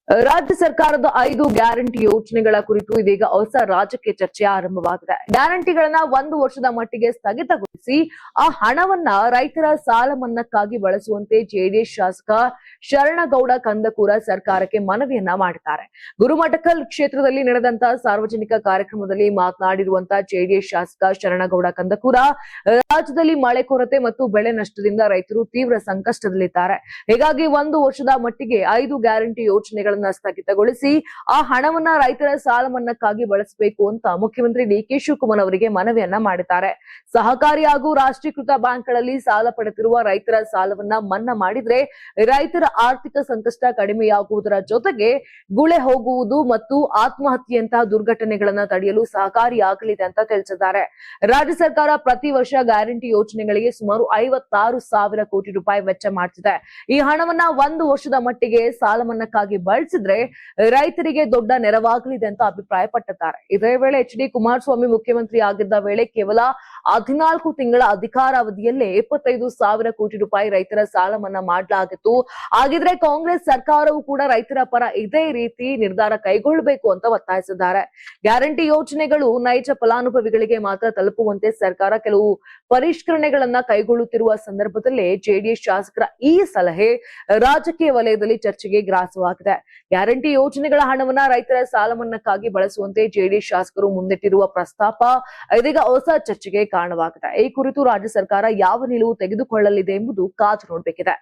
ರಾಜ್ಯ ಸರ್ಕಾರದ 5 ಗ್ಯಾರಂಟಿ ಯೋಜನೆಗಳ ಕುರಿತು ಇದೀಗ ಹೊಸ ರಾಜಕೀಯ ಚರ್ಚೆ ಆರಂಭವಾಗಿದೆ. ಗ್ಯಾರಂಟಿಗಳನ್ನ 1 ವರ್ಷದ ಮಟ್ಟಿಗೆ ಸ್ಥಗಿತಗೊಳಿಸಿ ಆ ಹಣವನ್ನ ರೈತರ ಸಾಲ ಮನ್ನಾಕ್ಕಾಗಿ ಬಳಸುವಂತೆ ಜೆಡಿಎಸ್ ಶಾಸಕ ಶರಣಗೌಡ ಕಂದಕೂರ ಸರ್ಕಾರಕ್ಕೆ ಮನವಿಯನ್ನ ಮಾಡಿದ್ದಾರೆ. ಗುರುಮಠಕಲ್ ಕ್ಷೇತ್ರದಲ್ಲಿ ನಡೆದಂತಹ ಸಾರ್ವಜನಿಕ ಕಾರ್ಯಕ್ರಮದಲ್ಲಿ ಮಾತನಾಡಿರುವಂತಹ ಜೆಡಿಎಸ್ ಶಾಸಕ ಶರಣಗೌಡ ಕಂದಕೂರ, ರಾಜ್ಯದಲ್ಲಿ ಮಳೆ ಕೊರತೆ ಮತ್ತು ಬೆಳೆ ನಷ್ಟದಿಂದ ರೈತರು ತೀವ್ರ ಸಂಕಷ್ಟದಲ್ಲಿದ್ದಾರೆ. ಹೀಗಾಗಿ 1 ವರ್ಷದ ಮಟ್ಟಿಗೆ 5 ಗ್ಯಾರಂಟಿ ಯೋಜನೆಗಳ ಸ್ಥಗಿತಗೊಳಿಸಿ ಆ ಹಣವನ್ನ ರೈತರ ಸಾಲ ಮನ್ನಾಕ್ಕಾಗಿ ಬಳಸಬೇಕು ಅಂತ ಮುಖ್ಯಮಂತ್ರಿ ಡಿಕೆ ಶಿವಕುಮಾರ್ ಅವರಿಗೆ ಮನವಿಯನ್ನ ಮಾಡಿದ್ದಾರೆ. ಸಹಕಾರಿ ಹಾಗೂ ರಾಷ್ಟ್ರೀಕೃತ ಬ್ಯಾಂಕ್ಗಳಲ್ಲಿ ಸಾಲ ಪಡೆದಿರುವ ರೈತರ ಸಾಲವನ್ನ ಮನ್ನಾ ಮಾಡಿದ್ರೆ ರೈತರ ಆರ್ಥಿಕ ಸಂಕಷ್ಟ ಕಡಿಮೆಯಾಗುವುದರ ಜೊತೆಗೆ ಗುಳೆ ಹೋಗುವುದು ಮತ್ತು ಆತ್ಮಹತ್ಯೆಯಂತಹ ದುರ್ಘಟನೆಗಳನ್ನ ತಡೆಯಲು ಸಹಕಾರಿಯಾಗಲಿದೆ ಅಂತ ತಿಳಿಸಿದ್ದಾರೆ. ರಾಜ್ಯ ಸರ್ಕಾರ ಪ್ರತಿ ವರ್ಷ ಗ್ಯಾರಂಟಿ ಯೋಜನೆಗಳಿಗೆ ಸುಮಾರು 56,000 ಕೋಟಿ ರೂಪಾಯಿ ವೆಚ್ಚ ಮಾಡ್ತಿದೆ. ಈ ಹಣವನ್ನ 1 ವರ್ಷದ ಮಟ್ಟಿಗೆ ಸಾಲ ಮನ್ನಾಕ್ಕಾಗಿ ಬಳಸಿದ್ರೆ ರೈತರಿಗೆ ದೊಡ್ಡ ನೆರವಾಗಲಿದೆ ಅಂತ ಅಭಿಪ್ರಾಯಪಟ್ಟಿದ್ದಾರೆ. ಇದೇ ವೇಳೆ ಎಚ್.ಡಿ. ಕುಮಾರಸ್ವಾಮಿ ಮುಖ್ಯಮಂತ್ರಿ ಆಗಿದ್ದ ವೇಳೆ ಕೇವಲ 14 ತಿಂಗಳ ಅಧಿಕಾರಾವಧಿಯಲ್ಲೇ 25,000 ಕೋಟಿ ರೂಪಾಯಿ ರೈತರ ಸಾಲ ಮನ್ನಾ ಮಾಡಲಾಗಿತ್ತು. ಹಾಗಿದ್ರೆ ಕಾಂಗ್ರೆಸ್ ಸರ್ಕಾರವು ಕೂಡ ರೈತರ ಪರ ಇದೇ ರೀತಿ ನಿರ್ಧಾರ ಕೈಗೊಳ್ಳಬೇಕು ಅಂತ ಒತ್ತಾಯಿಸಿದ್ದಾರೆ. ಗ್ಯಾರಂಟಿ ಯೋಜನೆಗಳು ನೈಜ ಫಲಾನುಭವಿಗಳಿಗೆ ಮಾತ್ರ ತಲುಪುವಂತೆ ಸರ್ಕಾರ ಕೆಲವು ಪರಿಷ್ಕರಣೆಗಳನ್ನ ಕೈಗೊಳ್ಳುತ್ತಿರುವ ಸಂದರ್ಭದಲ್ಲೇ ಜೆಡಿಎಸ್ ಶಾಸಕರ ಈ ಸಲಹೆ ರಾಜಕೀಯ ವಲಯದಲ್ಲಿ ಚರ್ಚೆಗೆ ಗ್ರಾಸವಾಗಿದೆ. ಗ್ಯಾರಂಟಿ ಯೋಜನೆಗಳ ಹಣವನ್ನ ರೈತರ ಸಾಲ ಮನ್ನಾಕ್ಕಾಗಿ ಬಳಸುವಂತೆ ಜೆಡಿಎಸ್ ಶಾಸಕರು ಮುಂದಿಟ್ಟಿರುವ ಪ್ರಸ್ತಾಪ ಇದೀಗ ಹೊಸ ಚರ್ಚೆಗೆ ಕಾರಣವಾಗಿದೆ. ಈ ಕುರಿತು ರಾಜ್ಯ ಸರ್ಕಾರ ಯಾವ ನಿಲುವು ತೆಗೆದುಕೊಳ್ಳಲಿದೆ ಎಂಬುದು ಕಾದು ನೋಡಬೇಕಿದೆ.